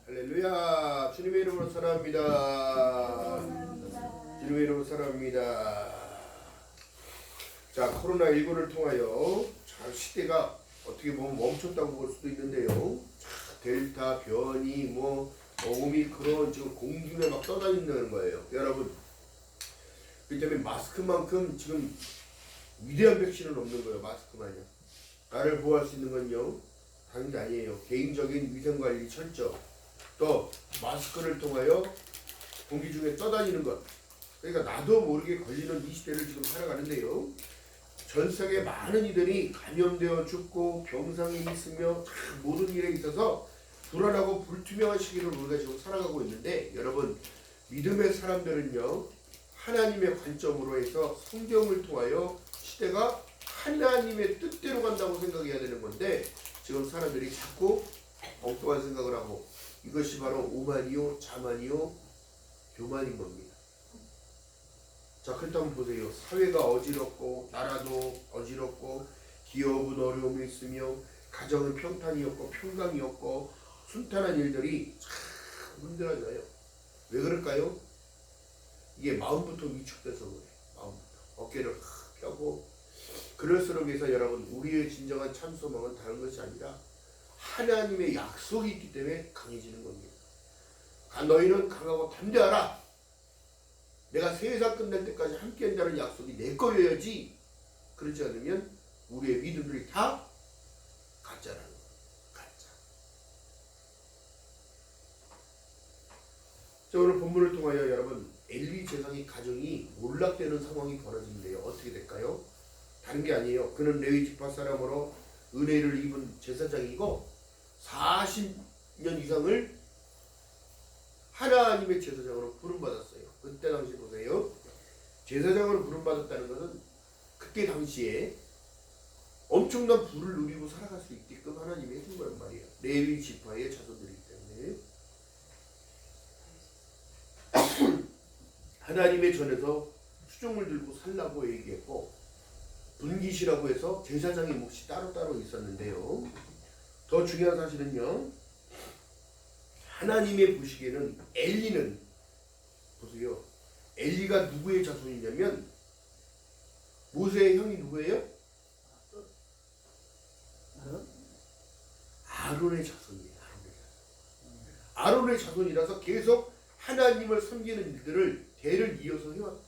할렐루야. 주님의 이름으로 사랑합니다. 주님의 이름으로 사랑합니다. 자, 코로나19를 통하여 자, 시대가 어떻게 보면 멈췄다고 볼 수도 있는데요. 자, 델타 변이 오미크론 지금 공중에 막 떠다닌다는 거예요. 여러분, 그 때문에 마스크만큼 지금 위대한 백신은 없는 거예요. 마스크만요. 나를 보호할 수 있는 건요, 다른 게 아니에요. 개인적인 위생관리 철저, 또 마스크를 통하여 공기 중에 떠다니는 것. 그러니까 나도 모르게 걸리는 이 시대를 지금 살아가는데요. 전 세계 많은 이들이 감염되어 죽고 병상에 있으며 모든 일에 있어서 불안하고 불투명한 시기를 우리가 지금 살아가고 있는데, 여러분, 믿음의 사람들은요, 하나님의 관점으로 해서 성경을 통하여 시대가 하나님의 뜻대로 간다고 생각해야 되는 건데, 지금 사람들이 자꾸 엉뚱한 생각을 하고, 이것이 바로 오만이요 자만이요 교만인 겁니다. 자, 그렇다면 보세요. 사회가 어지럽고 나라도 어지럽고 기업은 어려움이 있으며 가정은 평탄이 없고 평강이 없고 순탄한 일들이 참 힘들어져요. 왜 그럴까요? 이게 마음부터 위축돼서 그래요. 마음부터 어깨를 펴고. 그럴수록 해서 여러분, 우리의 진정한 참 소망은 다른 것이 아니라 하나님의 약속이 있기 때문에 강해지는 겁니다. 너희는 강하고 담대하라. 내가 세상 끝날 때까지 함께 한다는 약속이 내 거여야지. 그렇지 않으면 우리의 믿음들이 다 가짜라는 거예요. 가짜. 자, 오늘 본문을 통하여 여러분, 엘리 제사장의 가정이 몰락되는 상황이 벌어지는데요. 어떻게 될까요? 다른 게 아니에요. 그는 레위 지파 사람으로 은혜를 입은 제사장이고 40년 이상을 하나님의 제사장으로 부름받았어요. 그때 당시 보세요. 제사장으로 부름받았다는 것은 그때 당시에 엄청난 부를 누리고 살아갈 수 있게끔 하나님이 해준 거란 말이에요. 레위 지파의 자손들이기 때문에 하나님의 전에서 수종을 들고 살라고 얘기했고, 분깃이라고 해서 제사장의 몫이 따로따로 있었는데요. 더 중요한 사실은요, 하나님의 보시기에는 엘리는, 보세요, 엘리가 누구의 자손이냐면 모세의 형이 누구예요? 아론의 자손이에요. 아론의 자손이라서 계속 하나님을 섬기는 일들을 대를 이어서 해왔다.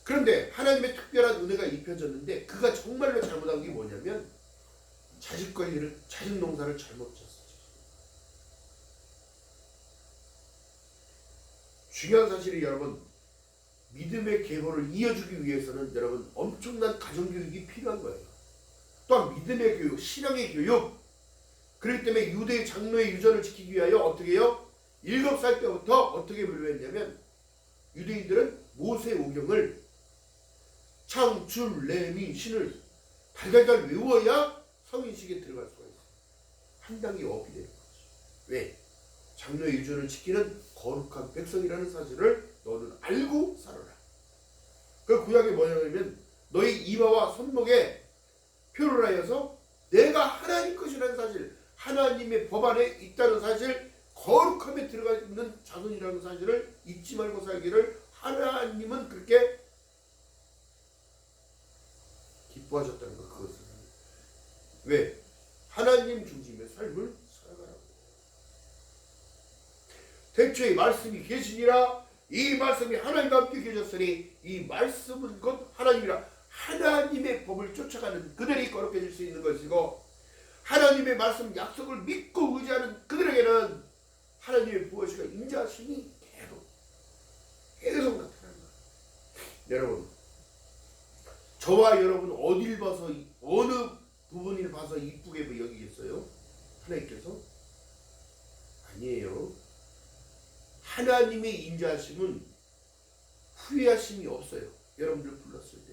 그런데 하나님의 특별한 은혜가 입혀졌는데, 그가 정말로 잘못한 게 뭐냐면 자식 관리를, 자식 농사를 잘못 졌어요. 중요한 사실이, 여러분, 믿음의 계보를 이어주기 위해서는 여러분 엄청난 가정교육이 필요한 거예요. 또한 믿음의 교육, 신앙의 교육. 그렇기 때문에 유대의 장로의 유전을 지키기 위하여 어떻게 해요? 7살 때부터 어떻게 배우했냐면, 유대인들은 모세 오경을 창, 줄, 레미, 신을 달달달 외워야 성인식에 들어갈 수가 있어요. 한 단계 업이 되는 거죠. 왜? 장로의 유전을 지키는 거룩한 백성이라는 사실을 너는 알고 살아라. 그 구약이 뭐냐면, 너희 이마와 손목에 표를 하여서 내가 하나님 것이라는 사실, 하나님의 법 안에 있다는 사실, 거룩함에 들어가 있는 자손이라는 사실을 잊지 말고 살기를 하나님은 그렇게 기뻐하셨다는 거. 그것은 왜? 하나님 중심의 삶을 살아가라고. 태초에 말씀이 계시니라. 이 말씀이 하나님과 함께 계셨으니 이 말씀은 곧 하나님이라. 하나님의 법을 쫓아가는 그들이 거룩해질 수 있는 것이고, 하나님의 말씀 약속을 믿고 의지하는 그들에게는 하나님의 부어시가 임재하심이 계속 나타나는 거예요. 여러분, 저와 여러분 어딜 봐서, 어느 부분을 봐서 이쁘게 여기겠어요? 하나님께서? 아니에요. 하나님의 임재하심은 후회하심이 없어요. 여러분들 불렀을 때.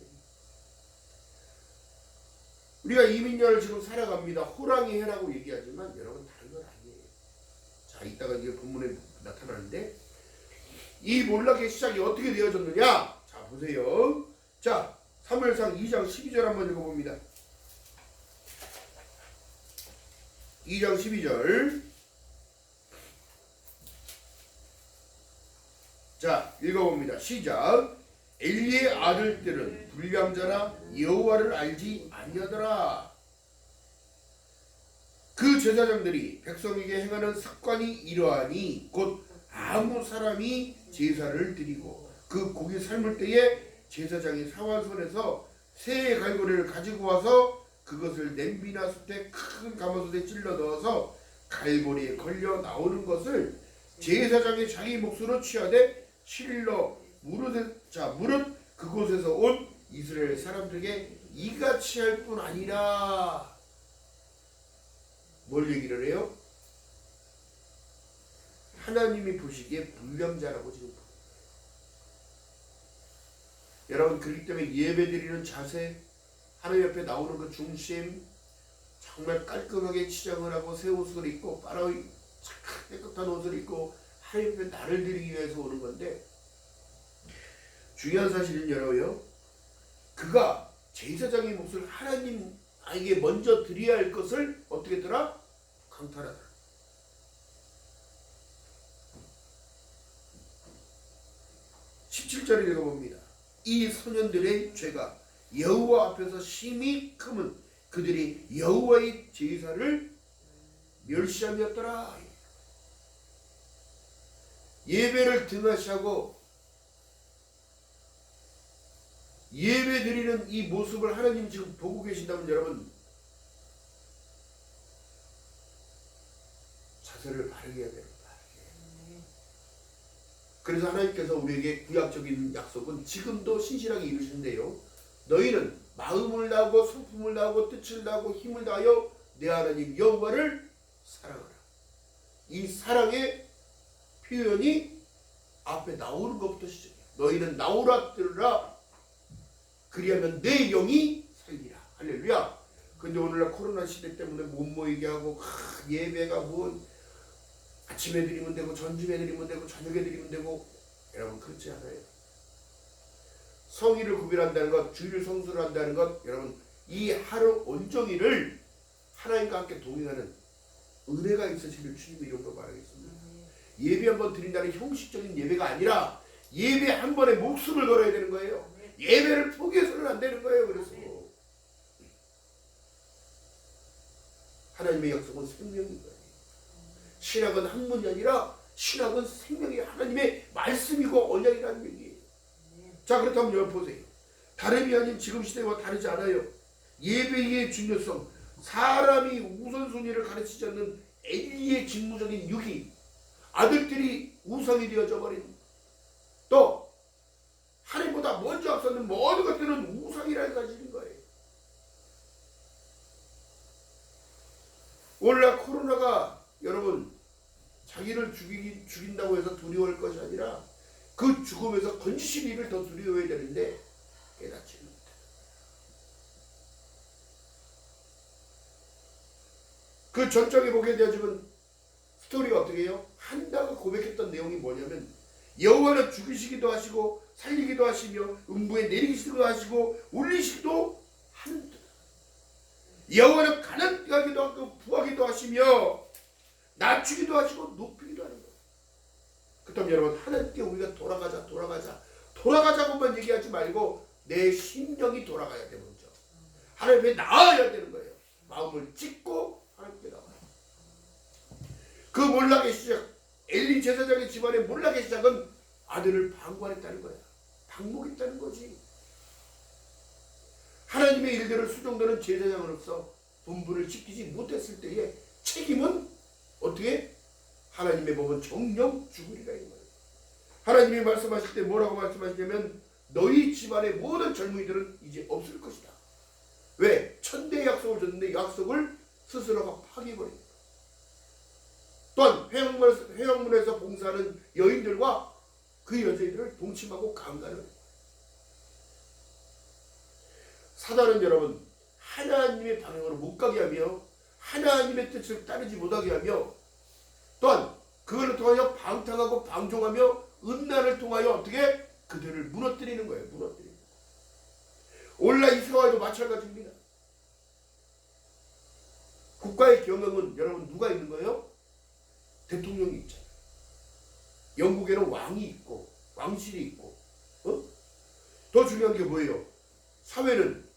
우리가 이민년을 지금 살아갑니다. 호랑이 해라고 얘기하지만 여러분 다른 건 아니에요. 자, 이따가 이게 본문에 나타나는데, 이 몰락의 시작이 어떻게 되어졌느냐? 자, 보세요. 자, 사무엘상 2장 12절 한번 읽어봅니다. 2장 12절. 자, 읽어봅니다. 시작. 엘리의 아들들은 불량자라 여호와를 알지 아니하더라. 그 제사장들이 백성에게 행하는 습관이 이러하니 곧 아무 사람이 제사를 드리고 그 고기 삶을 때에 제사장이 사완손에서 새 갈고리를 가지고 와서 그것을 냄비나 솥에 큰 가마솥에 찔러 넣어서 갈고리에 걸려 나오는 것을 제사장이 자기 몫으로 취하되 실로 무릇 그곳에서 온 이스라엘 사람들에게 이같이 할 뿐 아니라. 뭘 얘기를 해요? 하나님이 보시기에 불량자라고 지금. 여러분, 그렇기 때문에 예배드리는 자세, 하나님 옆에 나오는 그 중심, 정말 깔끔하게 치장을 하고 새 옷을 입고 빠르게 깨끗한 옷을 입고 하나님 옆에 나를 드리기 위해서 오는 건데, 중요한 사실은 여러분요, 그가 제사장의 몫을 하나님에게 먼저 드려야 할 것을 어떻게 했더라? 강탈하더라. 17절을 읽어봅니다. 이 소년들의 죄가 여호와 앞에서 심히 크면 그들이 여호와의 제사를 멸시함이었더라. 예배를 등하시하고 예배 드리는 이 모습을 하나님 지금 보고 계신다면 여러분, 자세를 바르게 해야 돼요. 그래서 하나님께서 우리에게 구약적인 약속은 지금도 신실하게 이루시는데요. 너희는 마음을 다하고 성품을 다하고 뜻을 다하고 힘을 다하여 내 하나님 여호와를 사랑하라. 이 사랑의 표현이 앞에 나오는 것부터 시작해요. 너희는 나오라 들으라. 그리하면 내 영이 살리라. 할렐루야. 근데 오늘날 코로나 시대 때문에 못 모이게 하고 예배가 뭐 아침에 드리면 되고 점심에 드리면 되고 저녁에 드리면 되고. 여러분, 그렇지 않아요. 성일을 구별한다는 것, 주일 성수를 한다는 것, 여러분, 이 하루 온종일을 하나님과 함께 동행하는 은혜가 있으시길 주님의 이름으로 말하겠습니다. 예배 한번 드린다는 형식적인 예배가 아니라 예배 한 번에 목숨을 걸어야 되는 거예요. 예배를 포기해서는 안 되는 거예요. 그래서 하나님의 약속은 생명인 거예요. 신학은 학문이 아니라 신학은 생명이 하나님의 말씀이고 언약이라는 얘기예요. 자, 그렇다면 여러분 보세요. 다름이 아닌 지금 시대와 다르지 않아요. 예배의 중요성, 사람이 우선순위를 가르치지 않는 엘리의 직무적인 유기, 아들들이 우상이 되어져 버린, 또 하나님보다 먼저 앞서는 모든 것들은 우상이라는 사실인 거예요. 오늘날 코로나가 여러분 자기를 죽인다고 해서 두려워할 것이 아니라 그 죽음에서 건지신 일을 더 두려워해야 되는데 깨닫지 못해. 그 전적에 보게 되어지면 스토리가 어떻게 해요? 한다가 고백했던 내용이 뭐냐면 여호와는 죽이시기도 하시고 살리기도 하시며 음부에 내리시기도 하시고 올리시기도 하는 듯. 여호와는 가난하기도 하고 부하기도 하시며 낮추기도 하시고 높이기도 하는 거예요. 그렇다면 여러분, 하나님께 우리가 돌아가자고만 얘기하지 말고 내 심령이 돌아가야 돼. 먼저 하나님께 나아야 되는 거예요. 마음을 찢고 하나님께 나와요. 그 몰락의 시작, 엘리 제사장의 집안의 몰락의 시작은 아들을 방관했다는 거야. 방목했다는 거지. 하나님의 일들을 수종되는 제사장으로서 본분을 지키지 못했을 때의 책임은 어떻게? 하나님의 법은 정령 죽으리라 이 말이에요. 하나님이 말씀하실 때 뭐라고 말씀하시냐면 너희 집안의 모든 젊은이들은 이제 없을 것이다. 왜? 천대의 약속을 줬는데 약속을 스스로가 파기해버립니다. 또한 회양문에서 봉사하는 여인들과 그 여자들을 동침하고 강간을 해요. 사단은 여러분 하나님의 방향으로 못 가게 하며 하나님의 뜻을 따르지 못하게 하며 또한 그걸 통하여 방탕하고 방종하며 음란을 통하여 어떻게 그들을 무너뜨리는 거예요. 무너뜨리는 거예요. 오늘날 이 상황에도 마찬가지입니다. 국가의 경영은 여러분 누가 있는 거예요? 대통령이 있잖아요. 영국에는 왕이 있고 왕실이 있고, 더 중요한 게 뭐예요? 사회는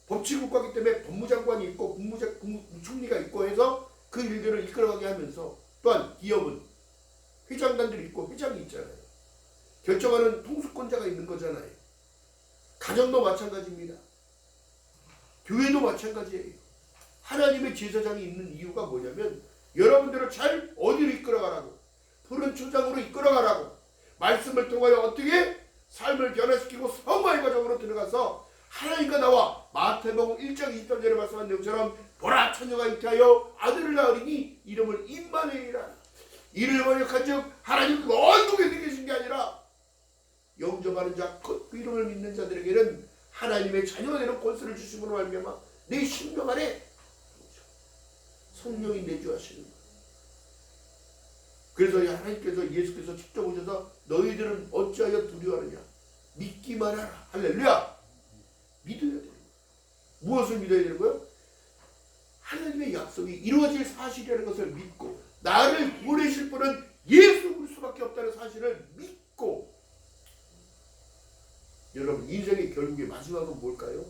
법치국가이기 때문에 법무장관이 있고 국무총리가 있고 해서 그 일들을 이끌어가게 하면서, 또한 기업은 회장단들이 있고 회장이 있잖아요. 결정하는 통수권자가 있는 거잖아요. 가정도 마찬가지입니다. 교회도 마찬가지예요. 하나님의 제사장이 있는 이유가 뭐냐면 여러분들을 잘 어디로 이끌어가라고, 푸른 초장으로 이끌어가라고, 말씀을 통하여 어떻게 삶을 변화시키고 성화의 과정으로 들어가서 하나님과 나와 마태복음 1장 23절에 말씀한 내용처럼 보라 처녀가 잉태하여 아들을 낳으리니 이름을 임마누엘이라. 이를 번역한즉 하나님 원국에 계신 게 아니라 영접하는 자, 그 이름을 믿는 자들에게는 하나님의 자녀가 되는 권세를 주심으로 말미암아 내 심령 안에 성령이 내주하시는 거예요. 그래서 하나님께서, 예수께서 직접 오셔서 너희들은 어찌하여 두려워하느냐, 믿기만 하라. 할렐루야. 믿어야 되는 거예요. 무엇을 믿어야 되는 거예요? 하나님의 약속이 이루어질 사실이라는 것을 믿고, 나를 보내실 분은 예수 그리스도밖에 없다는 사실을 믿고. 여러분, 인생의 결국의 마지막은 뭘까요?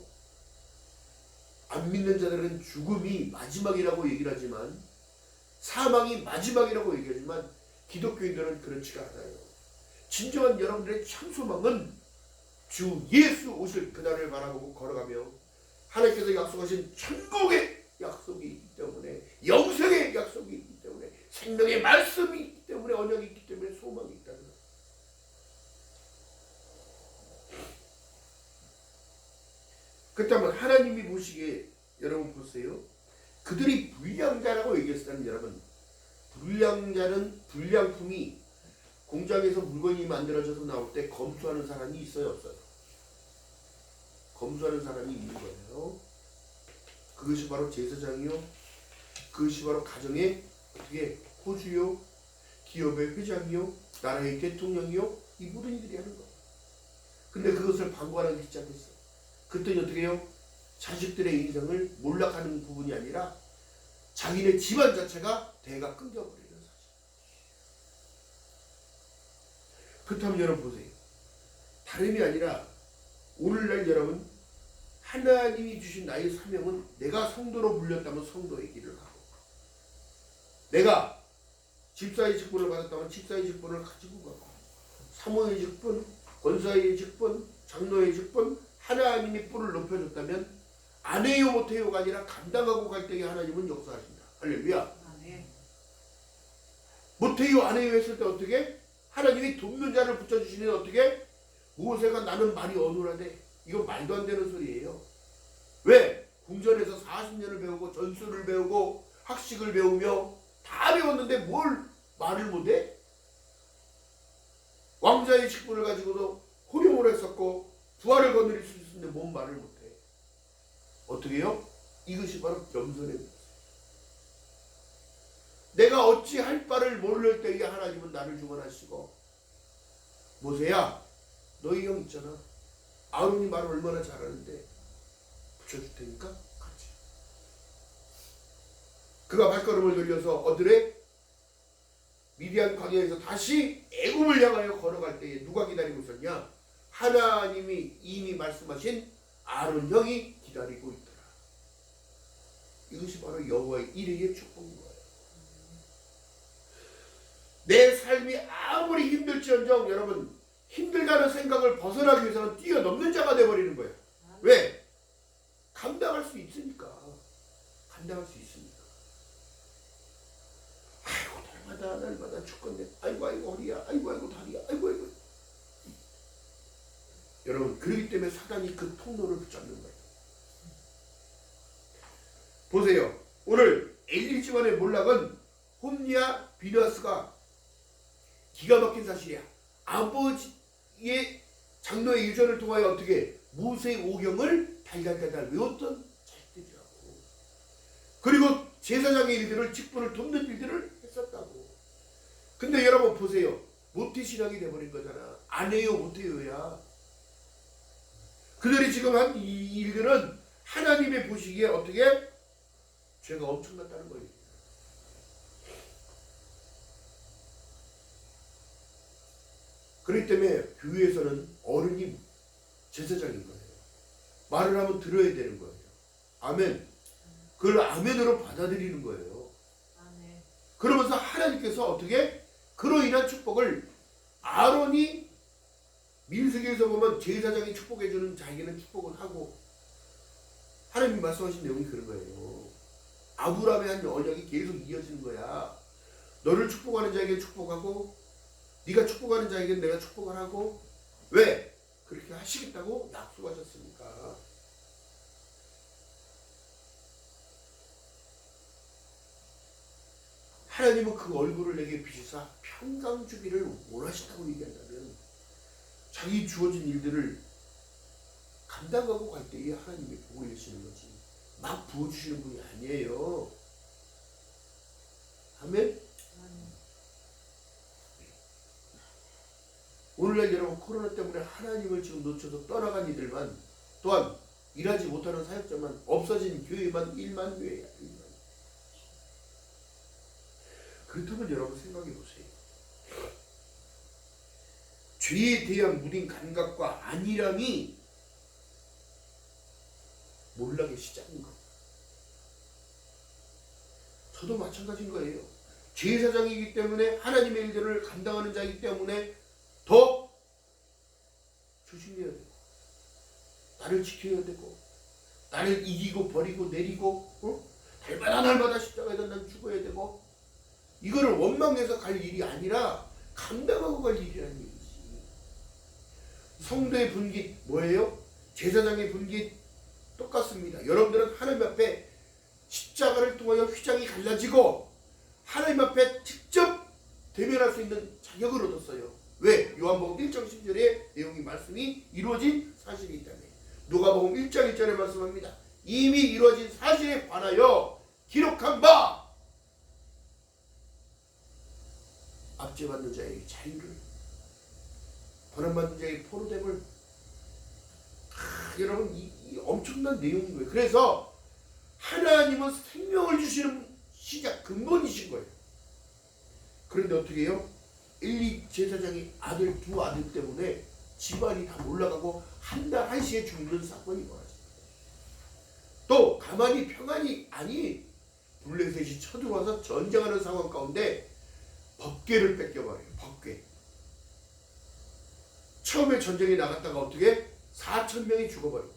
안 믿는 자들은 죽음이 마지막이라고 얘기를 하지만, 사망이 마지막이라고 얘기하지만, 기독교인들은 그렇지가 않아요. 진정한 여러분들의 참 소망은 주 예수 오실 그날을 바라보고 걸어가며 하나님께서 약속하신 천국의 약속이 있기 때문에, 영생의 약속이 있기 때문에, 생명의 말씀이 있기 때문에, 언약이 있기 때문에 소망이 있다는 거예요. 그렇다면 하나님이 보시기에, 여러분 보세요. 그들이 불량자라고 얘기했을 때는, 여러분, 불량자는 불량품이 공장에서 물건이 만들어져서 나올 때 검수하는 사람이 있어요, 없어요? 검수하는 사람이 있는 거예요. 그것이 바로 제사장이요, 그것이 바로 가정의 어떻게 호주요, 기업의 회장이요, 나라의 대통령이요, 이 모든 이들이 하는 거예요. 근데 그것을 방관하기 시작했어요. 그랬더니 어떻게 해요? 자식들의 인생을 몰락하는 부분이 아니라 자기네 집안 자체가 대가 끊겨버리는 사실. 그렇다면 여러분 보세요. 다름이 아니라 오늘날 여러분, 하나님이 주신 나의 사명은, 내가 성도로 물렸다면 성도의 길을 가고, 내가 집사의 직분을 받았다면 집사의 직분을 가지고 가고, 사모의 직분, 권사의 직분, 장로의 직분, 하나님이 뿔을 높여줬다면 안 해요 못해요가 아니라 감당하고 갈 때에 하나님은 역사하신다. 할렐루야. 못해요 안 해요 했을 때 어떻게? 하나님이 돕는 자를 붙여주시니 어떻게? 모세가 나는 말이 어눌하대. 이건 말도 안 되는 소리예요. 왜? 궁전에서 40년을 배우고 전술을 배우고 학식을 배우며 다 배웠는데 뭘 말을 못해? 왕자의 직분을 가지고도 호령을 했었고 부활을 거느릴 수 있었는데 뭔 말을 못해? 어떻게 해요? 이것이 바로 겸손의 모습. 내가 어찌 할 바를 모를 때에 하나님은 나를 주관하시고, 모세야 너희 형 있잖아, 아론이 말을 얼마나 잘하는데 붙여줄 테니까 같이. 그가 발걸음을 돌려서 어드레 미디안 광야에서 다시 애굽을 향하여 걸어갈 때에 누가 기다리고 있었냐? 하나님이 이미 말씀하신 아론 형이 기다리고 있더라. 이것이 바로 여호와의 일회의 축복인 거예요. 내 삶이 아무리 힘들지언정 여러분, 힘들다는 생각을 벗어나기 위해서는 뛰어넘는 자가 되어버리는 거예요. 왜? 감당할 수 있으니까. 감당할 수 있으니까. 아이고 날마다 죽겠네. 아이고 허리야. 아이고 다리야. 아이고. 여러분, 그렇기 때문에 사단이 그 통로를 붙잡는 거예요. 보세요. 오늘 엘리 집안의 몰락은 홈리아 비너스가 기가 막힌 사실이야. 아버지의 장로의 유전을 통하여 어떻게 모세의 오경을 달달달달 외웠던 자식들이라고. 그리고 제사장의 일들을, 직분을 돕는 일들을 했었다고. 근데 여러분 보세요. 모태신앙이 돼버린 거잖아. 안 해요 못해요야. 그들이 지금 한 이 일들은 하나님의 보시기에 어떻게 죄가 엄청났다는 거예요. 그렇기 때문에 교회에서는 어른이 제사장인 거예요. 말을 하면 들어야 되는 거예요. 아멘. 그걸 아멘으로 받아들이는 거예요. 아멘. 그러면서 하나님께서 어떻게 그로 인한 축복을 아론이 민수기에서 보면 제사장이 축복해주는 자에게는 축복을 하고 하나님이 말씀하신 내용이 그런 거예요. 아브라함의 한 언약이 계속 이어지는 거야. 너를 축복하는 자에게 축복하고 네가 축복하는 자에게 내가 축복을 하고 왜? 그렇게 하시겠다고 약속하셨으니까. 하나님은 그 얼굴을 내게 비추사 평강 주기를 원하신다고 얘기한다면 자기 주어진 일들을 감당하고 갈 때에 하나님이 복을 내시는 거지 막 부어주시는 분이 아니에요. 아멘? 오늘날 여러분 코로나 때문에 하나님을 지금 놓쳐서 떠나간 이들만 또한 일하지 못하는 사역자만 없어진 교회만 1만 교회야. 1만. 그렇다면 여러분 생각해 보세요. 죄에 대한 무딘 감각과 안일함이 몰락의 시작인 것. 저도 마찬가지인 거예요. 제사장이기 때문에 하나님의 일들을 감당하는 자이기 때문에 더 조심해야 되고 나를 지켜야 되고 나를 이기고 버리고 내리고 날마다 십자가에다 난 죽어야 되고 이거를 원망해서 갈 일이 아니라 감당하고 갈 일이라는 얘기지. 성도의 분깃 뭐예요? 제사장의 분깃 똑같습니다. 여러분들은 하나님 앞에 십자가를 통하여 휘장이 갈라지고 하나님 앞에 직접 대면할 수 있는 자격을 얻었어요. 왜? 요한복음 1장 10절에 내용이 말씀이 이루어진 사실이기 때문에. 누가복음 1장 1절에 말씀합니다. 이미 이루어진 사실에 관하여 기록한 바 압제받는 자의 자유를 번함받는 자의 포로됨을 여러분 이 엄청난 내용인 거예요. 그래서 하나님은 생명을 주시는 시작 근본이신 거예요. 그런데 어떻게 해요? 엘리 제사장이 두 아들 때문에 집안이 다 몰락하고 한 달 한시에 죽는 사건이 벌어집니다. 또 가만히 평안이 아니 블레셋이 쳐들어와서 전쟁하는 상황 가운데 법궤를 뺏겨버려요. 법궤. 처음에 전쟁에 나갔다가 어떻게 4,000명이 죽어버리고.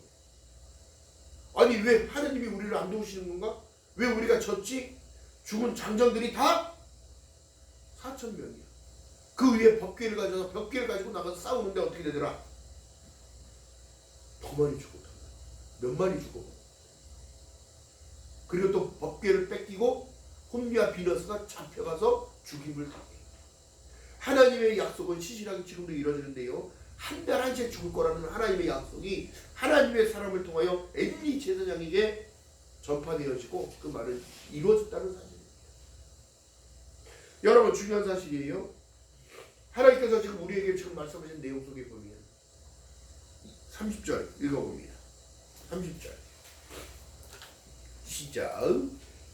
아니 왜 하나님이 우리를 안 도우시는 건가? 왜 우리가 졌지? 죽은 장정들이 다 4,000명이야. 그 위에 법궤를 가져서 벽궤를 가지고 나가서 싸우는데 어떻게 되더라? 더 많이 죽었다. 몇 마리 죽어. 그리고 또 법궤를 뺏기고 혼미와 비너스가 잡혀가서 죽임을 당해. 하나님의 약속은 시시하게 지금도 이루어지는데요. 한 달 한시에 죽을 거라는 하나님의 약속이 하나님의 사람을 통하여 엘리 제사장에게 전파되어지고 그 말은 이루어졌다는 사실입니다. 여러분 중요한 사실이에요. 하나님께서 지금 우리에게 지금 말씀하신 내용 속에 보면 30절 읽어봅니다. 30절 시작.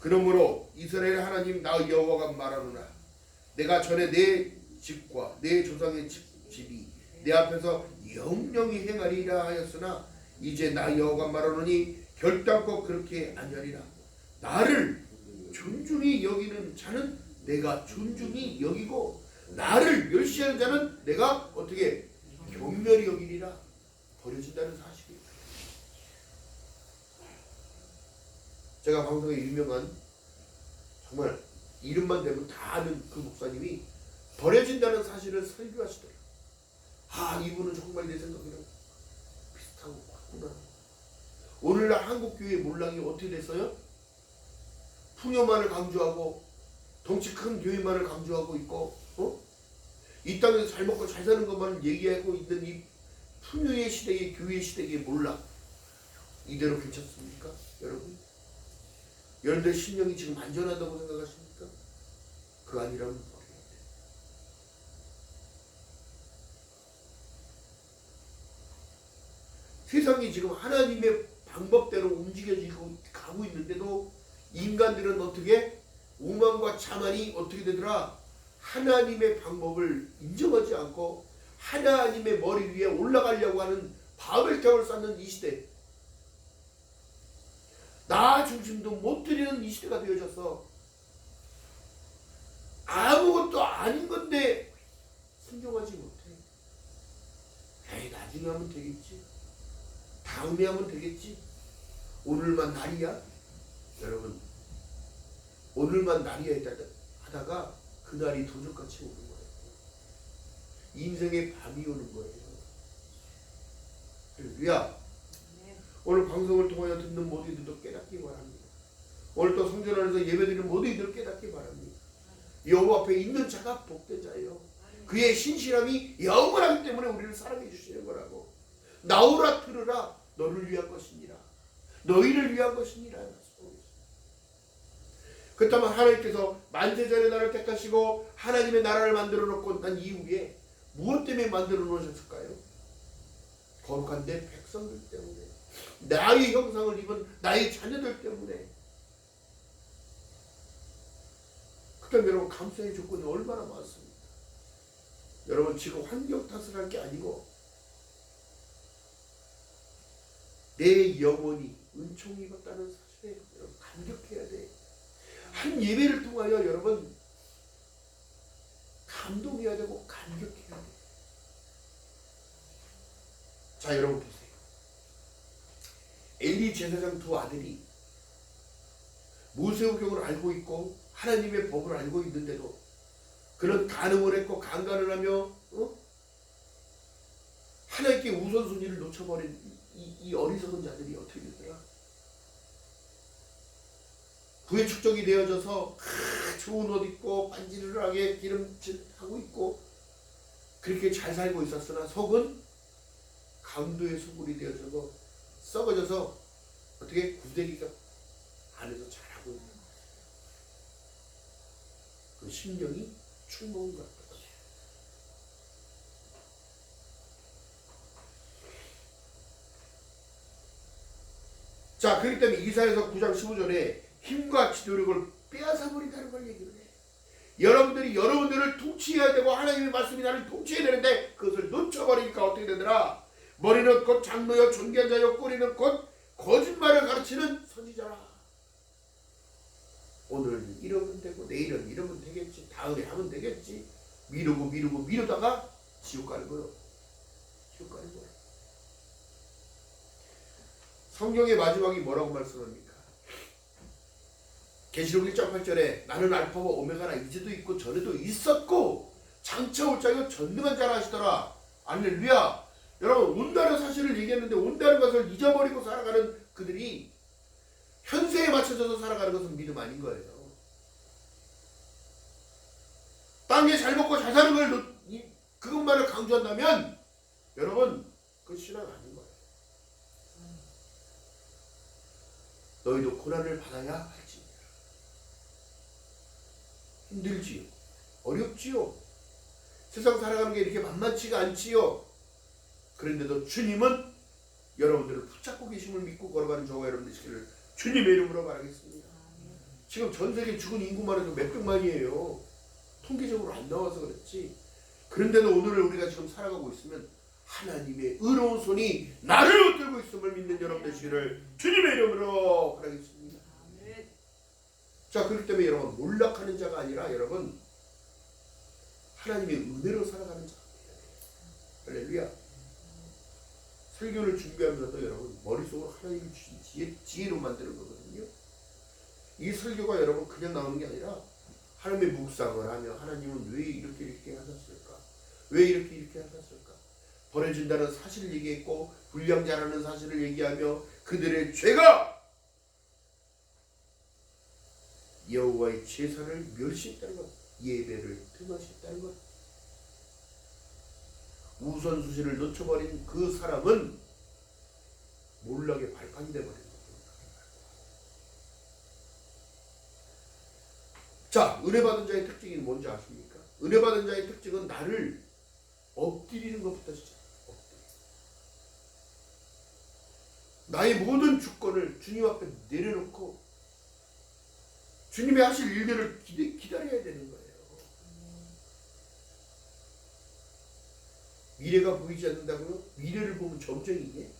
그러므로 이스라엘 하나님 나 여호와가 말하노라. 내가 전에 내 집과 내 조상의 집이 내 앞에서 영영히 행하리라 하였으나 이제 나 여호와가 말하노니 결단코 그렇게 아니하리라. 나를 존중히 여기는 자는 내가 존중히 여기고 나를 멸시하는 자는 내가 어떻게 경멸히 여기리라. 버려진다는 사실이에요. 제가 방송에 유명한 정말 이름만 대면 다 아는 그 목사님이 버려진다는 사실을 설교하시더라고요. 아 이분은 정말 내 생각이랑 비슷하고 같구나. 오늘날 한국교회의 몰락이 어떻게 됐어요? 풍요만을 강조하고 덩치 큰 교회만을 강조하고 있고 이 땅에서 잘 먹고 잘 사는 것만 얘기하고 있는 이 풍요의 시대의 교회 시대의 몰락. 이대로 괜찮습니까? 여러분? 여러분들 신령이 지금 안전하다고 생각하십니까? 그 아니라면 버려야 돼. 세상이 지금 하나님의 방법대로 움직여지고 가고 있는데도 인간들은 어떻게 오만과 자만이 어떻게 되더라? 하나님의 방법을 인정하지 않고 하나님의 머리 위에 올라가려고 하는 바벨탑을 쌓는 이 시대, 나 중심도 못 드리는 이 시대가 되어져서 아무것도 아닌 건데 순종하지 못해. 에이, 나중에 하면 되겠지, 다음에 하면 되겠지, 오늘만 날이야. 여러분, 오늘만 날이야 하다가 그날이 도적같이 오는 거예요. 인생의 밤이 오는 거예요. 할렐루야. 오늘 방송을 통하여 듣는 모두들도 깨닫기 바랍니다. 오늘 또 성전 안에서 예배드리는 모두들 깨닫기 바랍니다. 여호와 앞에 있는 자가 복된 자예요. 그의 신실함이 영원하기 때문에 우리를 사랑해 주시는 거라고. 나오라 들으라, 너를 위한 것이니라, 너희를 위한 것이니라. 그렇다면 하나님께서 만세전에 나를 택하시고 하나님의 나라를 만들어 놓고 난 이후에 무엇 때문에 만들어 놓으셨을까요? 거룩한 내 백성들 때문에, 나의 형상을 입은 나의 자녀들 때문에. 그럼 여러분, 감사의 조건이 얼마나 많습니까? 여러분, 지금 환경 탓을 할 게 아니고 내 영혼이 은총을 입었다는 사실에 여러분 감격해야 돼. 한 예배를 통하여 여러분 감동해야 되고 감격해야 돼. 자, 여러분 보세요. 엘리 제사장 두 아들이 모세오경을 알고 있고 하나님의 법을 알고 있는데도 그런 간음을 했고 강간을 하며 하나님께 우선순위를 놓쳐버린 이 어리석은 자들이 어떻게 되더라? 부의 축적이 되어져서 좋은 옷 입고 반지르르하게 기름칠하고 있고 그렇게 잘 살고 있었으나 속은 강도의 소굴이 되어져서 썩어져서 어떻게 구데기가 안에서 자라고 있는 거예요. 그 심령이 충만한 것 같아요. 자, 그렇기 때문에 이사야서 9장 15절에 힘과 지도력을 빼앗아버린다는 걸 얘기를 해. 여러분들이 여러분들을 통치해야 되고 하나님의 말씀이 나를 통치해야 되는데 그것을 놓쳐버리니까 어떻게 되더라? 머리는 곧 장로여 존귀한 자여 꼬리는 곧 거짓말을 가르치는 선지자라. 오늘 이러면 되고 내일은 이러면 되겠지, 다음에 하면 되겠지, 미루다가 지옥 가는 거요. 지옥 가는 거예요. 성경의 마지막이 뭐라고 말씀합니까? 계시록 1장 8절에 나는 알파와 오메가라, 이제도 있고 전에도 있었고 장차 올 자여 전능한 자라 하시더라. 할렐루야. 여러분, 온다는 사실을 얘기했는데 온다는 것을 잊어버리고 살아가는 그들이 현세에 맞춰져서 살아가는 것은 믿음 아닌 거예요. 땅에 잘 먹고 잘 사는 걸 그것만을 강조한다면 여러분, 그건 신앙 아닌 거예요. 너희도 고난을 받아야 할지. 힘들지요, 어렵지요, 세상 살아가는 게 이렇게 만만치가 않지요. 그런데도 주님은 여러분들을 붙잡고 계심을 믿고 걸어가는 저와 여러분들 되시기를 주님의 이름으로 바라겠습니다. 지금 전 세계 죽은 인구만 해도 몇백만이에요. 통계적으로 안 나와서 그렇지. 그런데도 오늘을 우리가 지금 살아가고 있으면 하나님의 의로운 손이 나를 붙들고 있음을 믿는 여러분 되시기를 주님의 이름으로 바라겠습니다. 자, 그렇기 때문에 여러분, 몰락하는 자가 아니라 여러분 하나님의 은혜로 살아가는 자가 되어야 돼요. 할렐루야. 설교를 준비하면서도 여러분 머릿속으로 하나님이 주신 지혜로 만드는 거거든요. 이 설교가 여러분 그냥 나오는 게 아니라 하나님의 묵상을 하며 하나님은 왜 이렇게 하셨을까? 왜 이렇게 하셨을까? 버려진다는 사실을 얘기했고 불량자라는 사실을 얘기하며 그들의 죄가 여호와의 제사를 멸시했다는 것, 예배를 등하시했다는 것, 우선순위를 놓쳐버린 그 사람은 몰락의 발판이 되어버린 겁니다. 자, 은혜 받은 자의 특징이 뭔지 아십니까? 은혜 받은 자의 특징은 나를 엎드리는 것부터 시작해요. 나의 모든 주권을 주님 앞에 내려놓고 주님이 하실 일들을 기다려야 되는 거예요. 미래가 보이지 않는다고요? 미래를 보면 점쟁이게?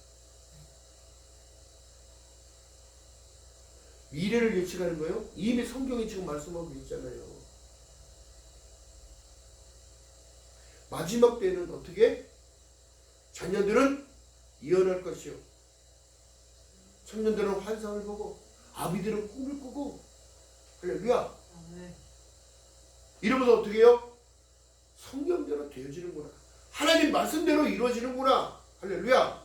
미래를 예측하는 거예요? 이미 성경에 지금 말씀하고 있잖아요. 마지막 때는 어떻게? 자녀들은 예언할 것이요. 청년들은 환상을 보고 아비들은 꿈을 꾸고 할렐루야. 이러면서 어떻게 해요? 성경대로 되어지는구나. 하나님 말씀대로 이루어지는구나. 할렐루야.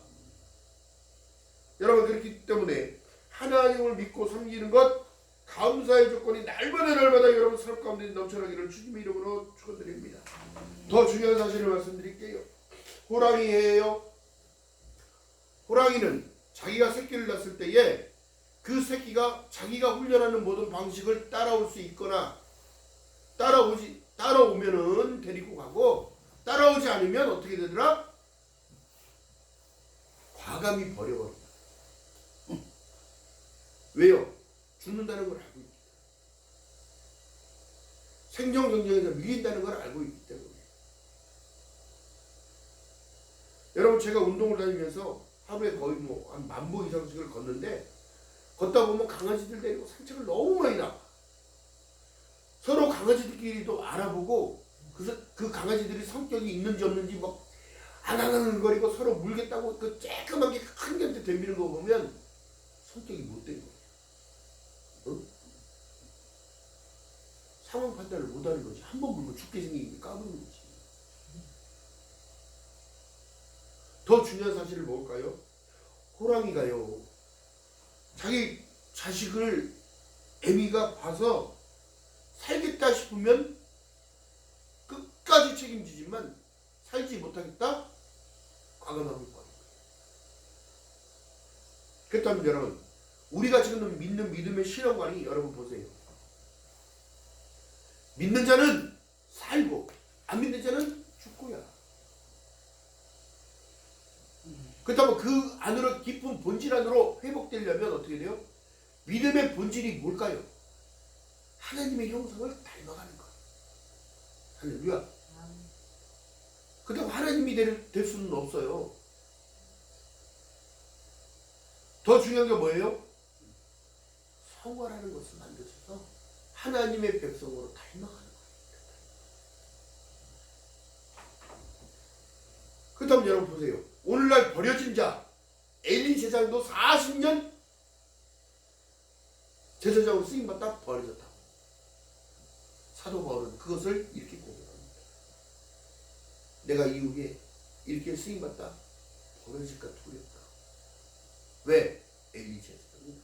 여러분 그렇기 때문에 하나님을 믿고 섬기는 것 감사의 조건이 날마다 여러분 삶 가운데 넘쳐나기를 주님의 이름으로 축원드립니다. 더 중요한 사실을 말씀드릴게요. 호랑이예요. 호랑이는 자기가 새끼를 낳았을 때에 그 새끼가 자기가 훈련하는 모든 방식을 따라올 수 있거나 따라오면은 데리고 가고 따라오지 않으면 어떻게 되더라? 과감히 버려버린다. 왜요? 죽는다는 걸 알고 있기 때문에. 생존 경쟁에서 밀린다는 걸 알고 있기 때문에. 여러분 제가 운동을 다니면서 하루에 거의 한 10,000보 이상씩을 걷는데 걷다 보면 강아지들 데리고 산책을 너무 많이 나가. 서로 강아지들끼리도 알아보고 그 강아지들이 성격이 있는지 없는지 막 아강강거리고 서로 물겠다고 그 쬐끄만 게 큰 개한테 덤비는 거 보면 성격이 못된 거예요. 응? 상황 판단을 못하는 거지. 한 번 물면 죽게 생기니까 까부는 거지. 더 중요한 사실을 뭘까요? 호랑이가요. 자기 자식을 애미가 봐서 살겠다 싶으면 끝까지 책임지지만 살지 못하겠다? 과감하게 버린 거예요. 그렇다면 여러분 우리가 지금 믿는 믿음의 신앙관이 여러분 보세요. 믿는 자는 살고 안 믿는 자는 죽고야. 그렇다면 그 안으로 깊은 본질 안으로 회복되려면 어떻게 돼요? 믿음의 본질이 뭘까요? 하나님의 형상을 닮아가는 것. 할렐루야. 그렇다고 하나님이 될 수는 없어요. 더 중요한 게 뭐예요? 성화라는 것을 만드셔서 하나님의 백성으로 닮아가는 거예요. 그렇다면 여러분 보세요. 오늘날 버려진 자 엘리 제사장도 40년 제사장으로 쓰임받다 버려졌다. 사도 바울은 그것을 이렇게 고백합니다. 내가 이후에 이렇게 쓰임받다 버려질까 두렵다. 왜? 엘리 제사장이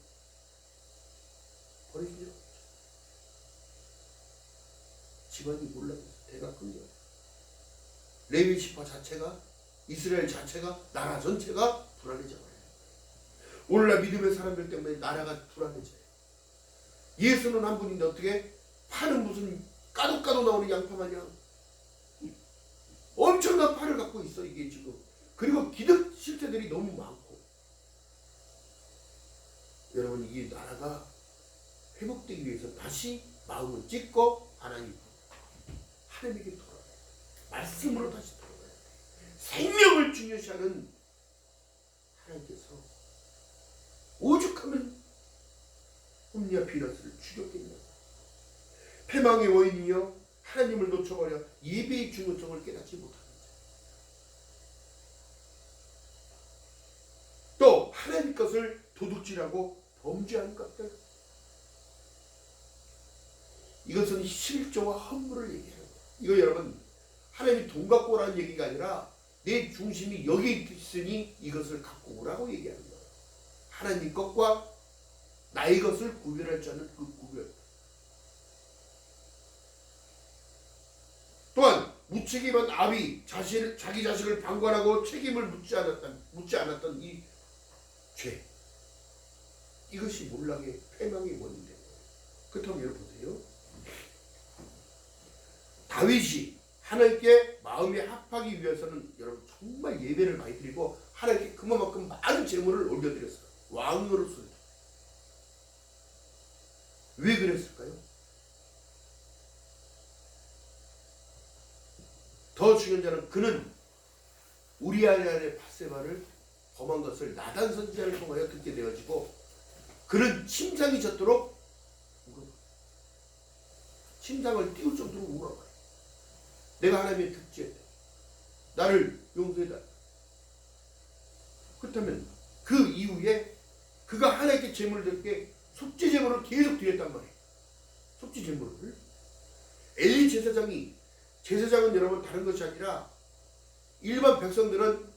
버려진 적 없죠. 집안이 몰라서 대가 끊겨. 레위 지파 자체가 이스라엘 자체가 나라 전체가 불안해져 버려요. 오늘날 믿음의 사람들 때문에 나라가 불안해져요. 예수는 한 분인데 어떻게 파는 무슨 까도 나오는 양파 마냥 엄청난 파를 갖고 있어 이게 지금. 그리고 기득 실태들이 너무 많고. 여러분 이 나라가 회복되기 위해서 다시 마음을 찢고 하나님에게 돌아가야 돼. 말씀으로 다시 돌아가야 돼. 생명을 중요시하는 하나님께서 오죽하면 홈리아 피라스를 죽였겠냐. 패망의 원인이요 하나님을 놓쳐버려 예배의 중요성을 깨닫지 못하는 자. 또 하나님 것을 도둑질하고 범죄하는 것들. 이것은 실조와 허물을 얘기하는 거예요. 이거 여러분 하나님이 돈 갖고 오라는 얘기가 아니라 내 중심이 여기 있으니 이것을 갖고 오라고 얘기하는 거예요. 하나님 것과 나의 것을 구별할 줄 아는 그 구별. 또한 무책임한 아비 자기 자식을 방관하고 책임을 묻지 않았던 이 죄. 이것이 몰락의 패망의 원인이 되는 거예요. 그렇다면 여러분 보세요. 다윗이 하나님께 마음이 합하기 위해서는 여러분 정말 예배를 많이 드리고 하나님께 그만큼 많은 재물을 올려드렸어요. 왕으로서. 왜 그랬을까요? 더 중요한 자는 그는 우리아의 밧세바를 범한 것을 나단 선지자를 통하여 듣게 되어지고 그는 심장이 젖도록 심장을 띄울 정도로 울어버려. 내가 하나님의 특지했다. 나를 용서해달라. 그렇다면 그 이후에 그가 하나님께 제물을 드렸게 속죄 제물을 계속 드렸단 말이에요. 속죄 제물을. 엘리 제사장은 여러분 다른 것이 아니라 일반 백성들은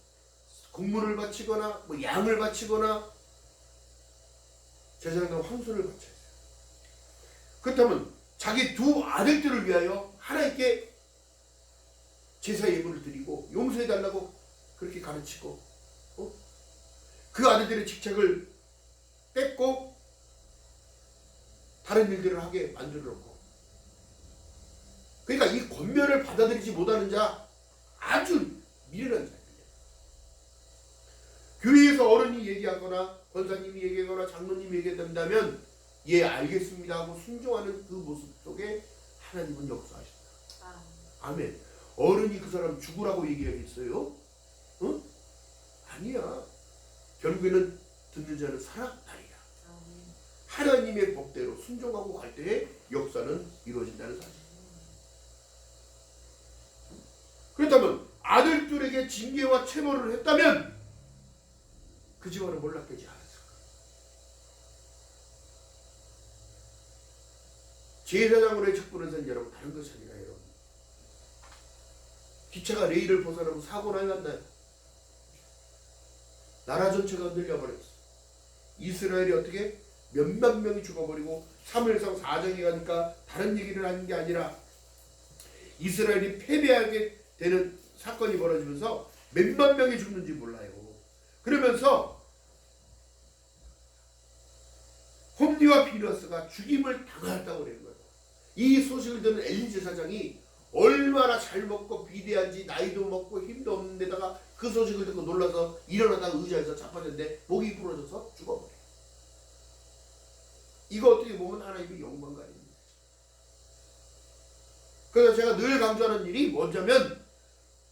곡물을 바치거나 뭐 양을 바치거나 제사장은 황소를 바쳐야 돼요. 그렇다면 자기 두 아들들을 위하여 하나님께 제사 예물을 드리고 용서해달라고 그렇게 가르치고 그 아들들의 직책을 뺏고 다른 일들을 하게 만들어 놓고 그러니까 이 권면을 받아들이지 못하는 자 아주 미련한 자입니다. 교회에서 어른이 얘기하거나 권사님이 얘기하거나 장로님이 얘기한다면 예 알겠습니다 하고 순종하는 그 모습 속에 하나님은 역사하신다. 아멘. 어른이 그 사람 죽으라고 얘기하겠어요? 응? 아니야. 결국에는 듣는 자는 살아나리라. 하나님의 법대로 순종하고 갈 때에 역사는 이루어진다는 사실. 그렇다면 아들들에게 징계와 체벌을 했다면 그 집안은 몰락되지 않았을까? 제사장으로의 직분은 여러분 다른 것이 아니라 여러분 기차가 레일을 벗어나고 사고나 났나요? 나라 전체가 흔들려버렸어. 이스라엘이 어떻게 몇만 명이 죽어버리고 사무엘상 4장에 가니까 다른 얘기를 하는 게 아니라 이스라엘이 패배하게 되는 사건이 벌어지면서 몇만 명이 죽는지 몰라요. 그러면서 홈리와 비너스가 죽임을 당하였다고 그러는 거예요. 이 소식을 듣는 엘리 제사장이 얼마나 잘 먹고 비대한지 나이도 먹고 힘도 없는 데다가 그 소식을 듣고 놀라서 일어나다가 의자에서 자빠졌는데 목이 부러져서 죽어버려요. 이거 어떻게 보면 하나님의 영광가입니다. 그래서 제가 늘 강조하는 일이 뭐냐면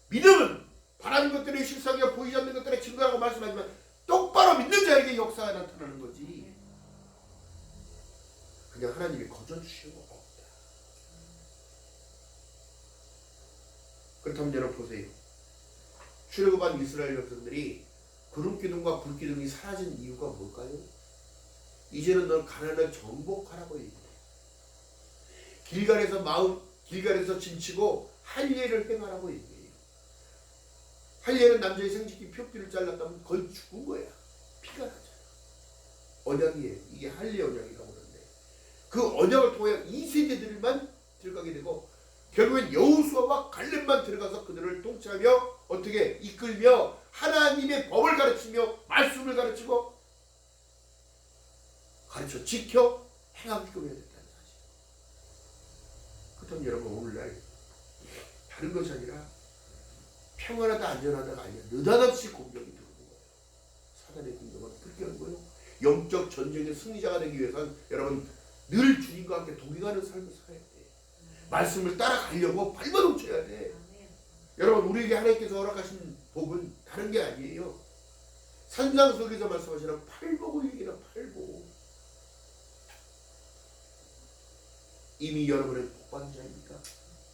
믿음은 바라는 것들의 실상이야 보이지 않는 것들의 증거라고 말씀하지만 똑바로 믿는 자에게 역사가 나타나는 거지 그냥 하나님이 거저주시는 거 없다. 그렇다면 여러분 보세요. 출애굽한 이스라엘 백성들이 구름기둥과 불기둥이 사라진 이유가 뭘까요? 이제는 넌 가나안을 정복하라고 얘기해. 길갈에서 진치고 할례를 행하라고 얘기해요. 할례는 남자의 생식기 표피를 잘랐다면 거의 죽은 거야. 피가 나잖아. 언약이에요. 이게 할례 언약이라고 그러는데 그 언약을 통해 2세대들만 들어가게 되고 결국엔 여호수아와 갈렙만 들어가서 그들을 통치하며 어떻게 이끌며 하나님의 법을 가르치며 말씀을 가르치고 가르쳐 지켜 행하게끔 해야 된다는 사실. 그렇다면 여러분 오늘날 다른 것이 아니라 평안하다 안전하다가 아니라 느닷없이 공격이 들어오는 거예요. 사단의 공격은 그렇게 하는 거예요. 영적 전쟁의 승리자가 되기 위해서는 여러분 늘 주님과 함께 동행하는 삶을 살아야 돼. 말씀을 따라가려고 발버둥쳐야 돼. 여러분 우리에게 하나님께서 허락하신 복은 다른 게 아니에요. 산상수에서 말씀하시는 팔복을 얘기나 팔복. 이미 여러분의 복받은 자입니까?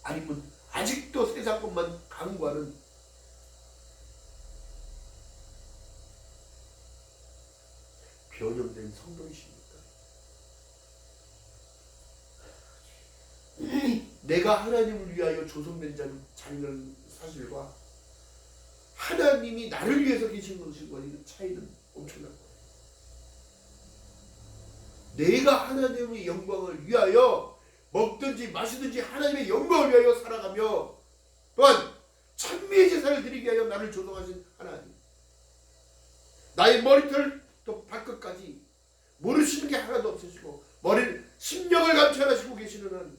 아니면 아직도 세상 것만 강구하는 변형된 성도이십니까? 내가 하나님을 위하여 조성된 자녀는 사실과 하나님이 나를 위해서 계신 것과의 차이는 엄청난 거예요. 내가 하나님의 영광을 위하여 먹든지 마시든지 하나님의 영광을 위하여 살아가며 또한 찬미의 제사를 드리기 위하여 나를 조성하신 하나님, 나의 머리털부터 발끝까지 모르시는 게 하나도 없으시고 심령을 감찰하시고 계시는 하나님,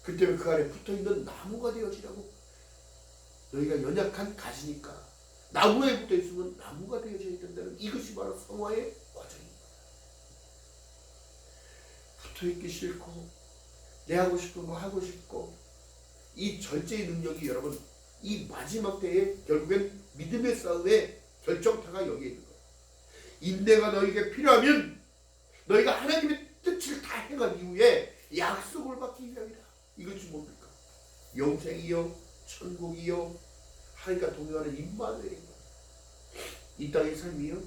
그 때문에 그 안에 붙어있는 나무가 되어지라고. 너희가 연약한 가지니까 나무에 붙어있으면 나무가 되어져야 된다는 이것이 바로 성화의 과정입니다. 붙어있기 싫고 내 하고 싶은 거 하고 싶고 이 절제의 능력이 여러분 이 마지막 때에 결국엔 믿음의 싸움의 결정타가 여기에 있는 거예요. 인내가 너에게 필요하면 너희가 하나님의 뜻을 다 행한 이후에 약속을 받기 위함이다. 이것이 뭡니까? 영생이요, 천국이요, 하나님과 동행하는 임마누엘입니다. 이 땅의 삶이요,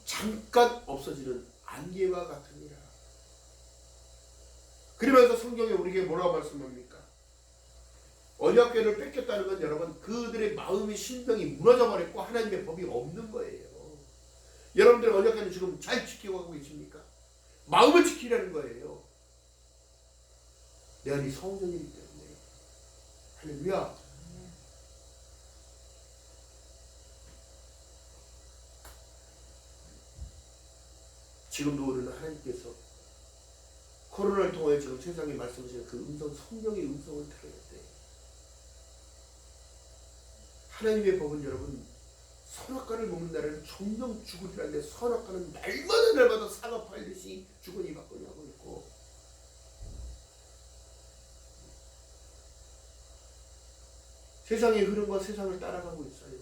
잠깐 없어지는 안개와 같으니라. 그러면서 성경에 우리에게 뭐라고 말씀합니까? 언약궤를 뺏겼다는 건 여러분 그들의 마음의 신명이 무너져 버렸고 하나님의 법이 없는 거예요. 여러분들 언약궤는 지금 잘 지키고 가고 계십니까? 마음을 지키라는 거예요. 내 안이 성전이기 때문에. 할렐루야. 지금도 우리는 하나님께서 코로나를 통해 지금 세상에 말씀하시는 그 음성, 성령의 음성을 들어야 돼. 하나님의 법은 여러분 선악과를 먹는 날에는 정령 죽으리라는데 선악과는 날마다 사과 팔듯이 주거니 받거니 하고 있고, 세상의 흐름과 세상을 따라가고 있어요.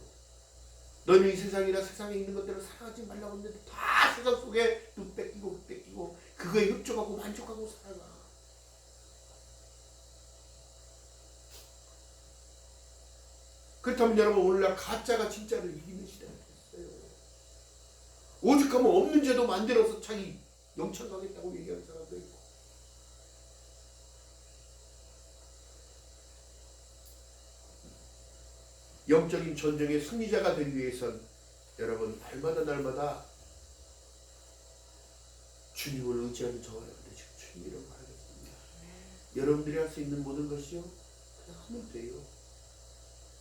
너는 이 세상이나 세상에 있는 것들을 사랑하지 말라고 했는데 다 세상 속에 또 뺏기고 그거에 흡족하고 만족하고 살아가. 그렇다면 여러분 오늘날 가짜가 진짜를 이기는 시대가 됐어요. 오죽하면 없는 죄도 만들어서 자기 영천 가겠다고 얘기하는 사람도 있고, 영적인 전쟁의 승리자가 되기 위해선 여러분 날마다 주님을 의지하는 저와 여러분들 지금 주님이라고 말하겠습니다. 여러분들이 할 수 있는 모든 것이요 그냥 하면 돼요.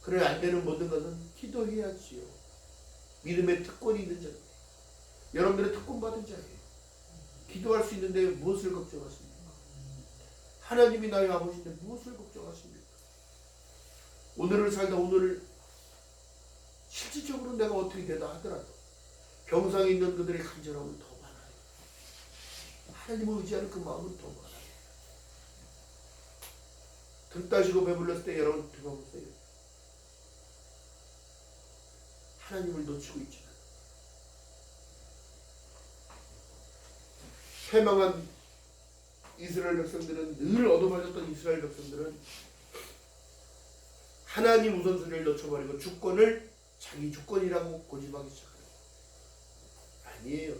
그래 안 되는 모든 것은 기도해야지요. 믿음의 특권이 있는 자예요. 여러분들은 특권 받은 자예요. 기도할 수 있는데 무엇을 걱정하십니까? 하나님이 나의 아버지인데 무엇을 걱정하십니까? 오늘을 살다 오늘을 실질적으로 내가 어떻게 되다 하더라도 병상에 있는 그들의 간절함은 더 많아요. 하나님을 의지하는 그 마음은 더 많아요. 등 따시고 배불렀을 때 여러분 들어보세요. 하나님을 놓치고 있지만 패망한 이스라엘 백성들은, 늘 얻어맞았던 이스라엘 백성들은 하나님 우선순위를 놓쳐버리고 주권을 자기 주권이라고 고집하기 시작해요. 아니에요.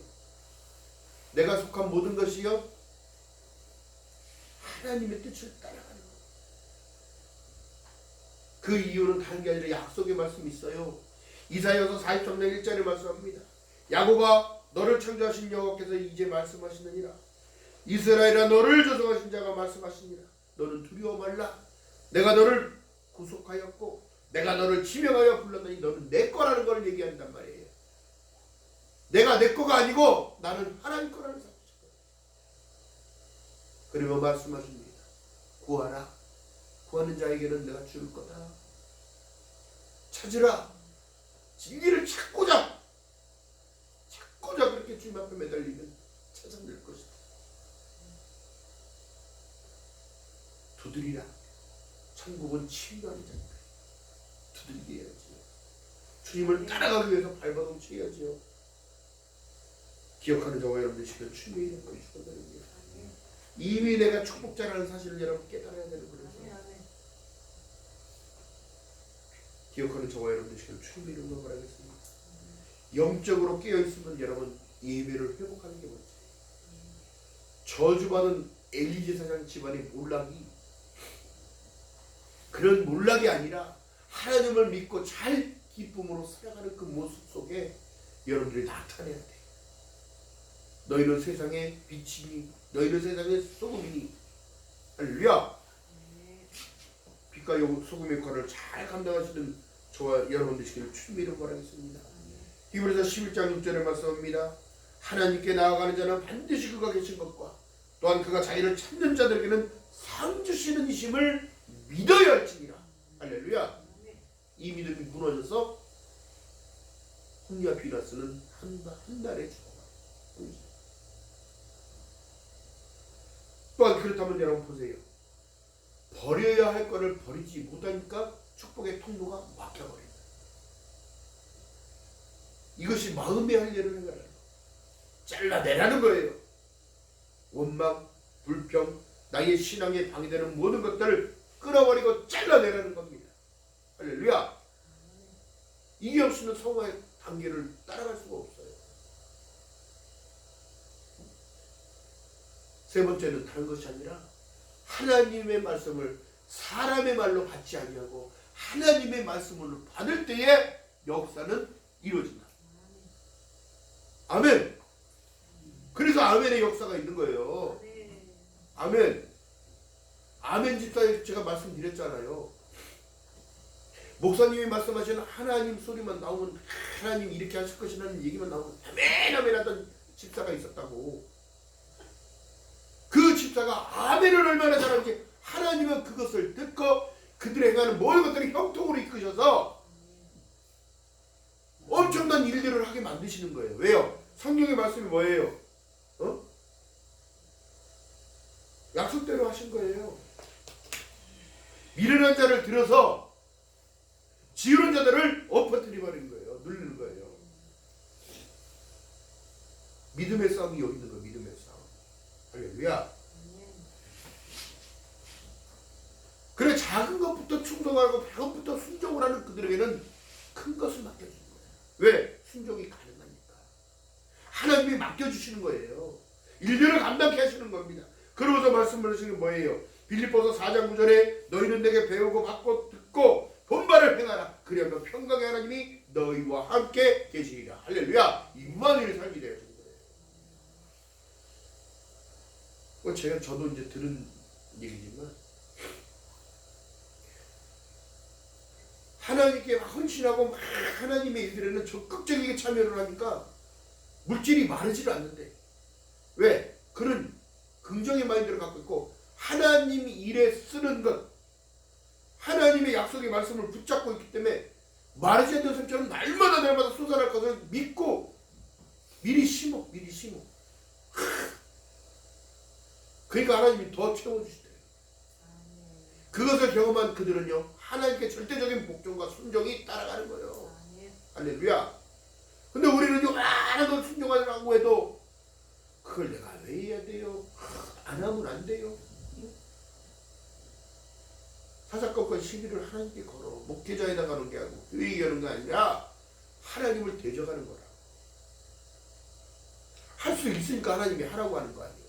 내가 속한 모든 것이요 하나님의 뜻을 따라가는 거예요. 그 이유는 다른 게 아니라 약속의 말씀이 있어요. 이사야서 40장 1절에 말씀합니다. 야곱아 너를 창조하신 여호와께서 이제 말씀하시느니라. 이스라엘아 너를 조성하신 자가 말씀하시니라. 너는 두려워 말라. 내가 너를 구속하였고 내가 너를 지명하여 불렀더니 너는 내 거라는 걸 얘기한단 말이에요. 내가 내 거가 아니고 나는 하나님 거라는 사실이에요. 그리고 말씀하십니다. 구하라. 구하는 자에게는 내가 줄 거다. 찾으라. 진리를 찾고자 그렇게 주님 앞에 매달리면 찾아낼 것이다. 두드리라. 천국은 침노하는 자니까 두드리게 해야지요. 주님을 따라가기 위해서 발버둥 쳐야지요. 기억하는 저와 여러분들 지금 주님의 이름으로 축원드립니다. 이미 내가 축복자라는 사실을 여러분 깨달아야 되는 거예요. 기억하는 저와 여러분들 지금 주님의 이름으로 말하겠습니다. 영적으로 깨어있으면 여러분 예배를 회복하는 게 먼저예요. 저주받은 엘리 제사장 집안의 몰락이 그런 몰락이 아니라 하나님을 믿고 잘 기쁨으로 살아가는 그 모습 속에 여러분들이 나타내야 돼. 너희는 세상의 빛이니 너희는 세상의 소금이니. 할렐루야. 빛과 소금의 역할을 잘 감당하시는 저와 여러분들 되시기를 주님의 이름으로 바라겠습니다. 히브리서 11장 6절에 말씀합니다. 하나님께 나아가는 자는 반드시 그가 계신 것과 또한 그가 자기를 찾는 자들에게는 상 주시는 이심을 믿어야 할지니라. 할렐루야. 이 믿음이 무너져서 홍리와 비나스는 한 달에 죽어요. 또한 그렇다면 여러분 보세요. 버려야 할 거를 버리지 못하니까 축복의 통로가 막혀버린다. 이것이 마음의 할례를 행하라는 거. 잘라내라는 거예요. 원망, 불평, 나의 신앙에 방해되는 모든 것들을 끊어버리고 잘라내라는 겁니다. 할렐루야. 이게 없으면 성화의 단계를 따라갈 수가 없어요. 세 번째는 다른 것이 아니라 하나님의 말씀을 사람의 말로 받지 아니하고 하나님의 말씀을 받을 때에 역사는 이루어진다. 아멘. 그래서 아멘의 역사가 있는 거예요. 아멘. 아멘 집사에 제가 말씀드렸잖아요. 목사님이 말씀하시는 하나님 소리만 나오면 하나님 이렇게 하실 것이라는 얘기만 나오면 아멘 아멘 하던 집사가 있었다고. 그 집사가 아멘을 얼마나 잘하는지 하나님은 그것을 듣고 그들의 행하는 모든 것들을 형통으로 이끄셔서 엄청난 일들을 하게 만드시는 거예요. 왜요? 성경의 말씀이 뭐예요? 약속대로 하신 거예요. 미련한 자를 들어서 지으는 자들을 엎어뜨려 버리는 거예요. 누르는 거예요. 믿음의 싸움이 여기 있는 거예요. 믿음의 싸움. 할렐루야. 그래 작은 것부터 충성하고 작은 것부터 순종을 하는 그들에게는 큰 것을 맡겨주는 거예요. 왜? 순종이 가능하니까. 하나님이 맡겨주시는 거예요. 일들을 감당케 하시는 겁니다. 그러면서 말씀을 하시는 게 뭐예요? 빌립보서 4장 9절에 너희는 내게 배우고 받고 듣고 본바를 행하라. 그리하면 평강의 하나님이 너희와 함께 계시리라. 할렐루야. 임마누엘 삶이 되어지는 거예요. 저도 이제 들은 얘기지만 하나님께 헌신하고 막 하나님의 일들에는 적극적이게 참여를 하니까 물질이 마르지를 않는데 왜? 그는 긍정의 마인드를 갖고 있고 하나님 일에 쓰는 것 하나님의 약속의 말씀을 붙잡고 있기 때문에 마르지 않는 샘처럼 날마다 솟아날 것을 믿고 미리 심어. 그러니까 하나님이 더 채워주시대요. 그것을 경험한 그들은요 하나님께 절대적인 복종과 순종이 따라가는 거예요. 할렐루야. 근데 우리는요 많은 걸 순종하려고 해도 그걸 내가 왜 해야 돼요? 안 하면 안 돼요. 사사건건 시비를 하나님께 걸어. 목회자에다 가는 게 아니고 교회에 가는 게 아니라 하나님을 대적하는 거라. 할 수 있으니까 하나님이 하라고 하는 거 아니에요.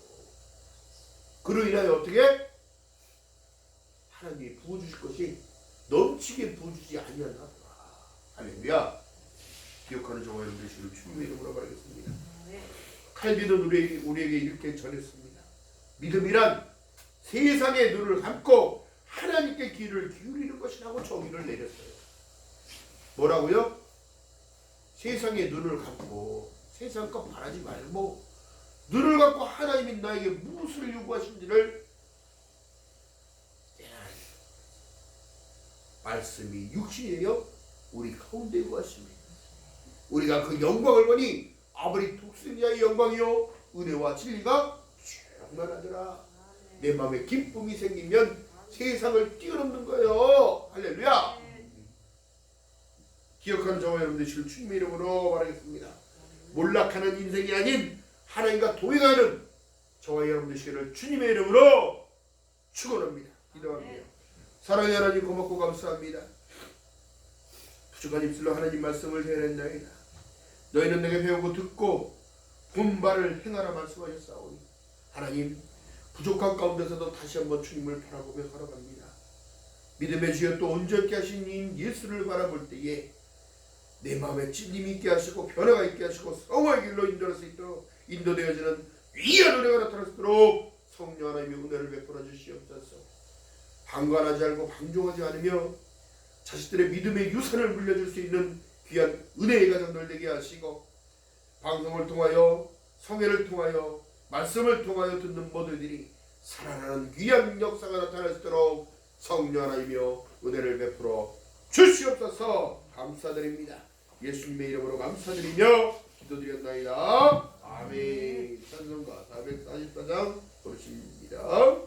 그로 인하여 어떻게? 하나님이 부어주실 것이 넘치게 부어주지 아니하나. 할렐루야. 기억하는 저와 여러분들 주님의 이름으로 말하겠습니다. 칼빈은 우리에게 이렇게 전했습니다. 믿음이란 세상의 눈을 감고 하나님께 귀를 기울이는 것이라고 정의를 내렸어요. 뭐라고요? 세상의 눈을 감고 세상 것 바라지 말고 눈을 감고 하나님이 나에게 무엇을 요구하신지를 말씀이 육신이에요. 우리 가운데 요구하십니다. 우리가 그 영광을 보니 아버지 독생자의 영광이요 은혜와 진리가 충만하더라. 내 마음에 기쁨이 생기면 세상을 뛰어넘는 거예요. 할렐루야. 기억하는 저와 여러분들 주님의 이름으로 말하겠습니다. 몰락하는 인생이 아닌 하나님과 동행하는 저와 여러분들 주님의 이름으로 축원합니다. 기도합니다. 사랑의 하나님 고맙고 감사합니다. 부족한 입술로 하나님 말씀을 해냈나이다. 너희는 내게 배우고 듣고 본바를 행하라 말씀하셨사오니 하나님 부족한 가운데서도 다시 한번 주님을 바라보며 걸어갑니다. 믿음의 주여 또 온전케 하신 이 예수를 바라볼 때에 내 마음에 찔림이 있게 하시고 변화가 있게 하시고 성화의 길로 인도할 수 있도록 인도되어지는 위대한 은혜가 나타날 수 있도록 성령 하나님의 은혜를 베풀어 주시옵소서. 방관하지 않고 방종하지 않으며 자식들의 믿음의 유산을 물려줄 수 있는 귀한 은혜의 가정들 되게 하시고 방송을 통하여 성회를 통하여 말씀을 통하여 듣는 모두들이 살아나는 귀한 역사가 나타날 수 있도록 성령 하나님이여 은혜를 베풀어 주시옵소서. 감사드립니다. 예수님의 이름으로 감사드리며 기도드렸나이다. 아멘. 찬송가 444장 고르십니다.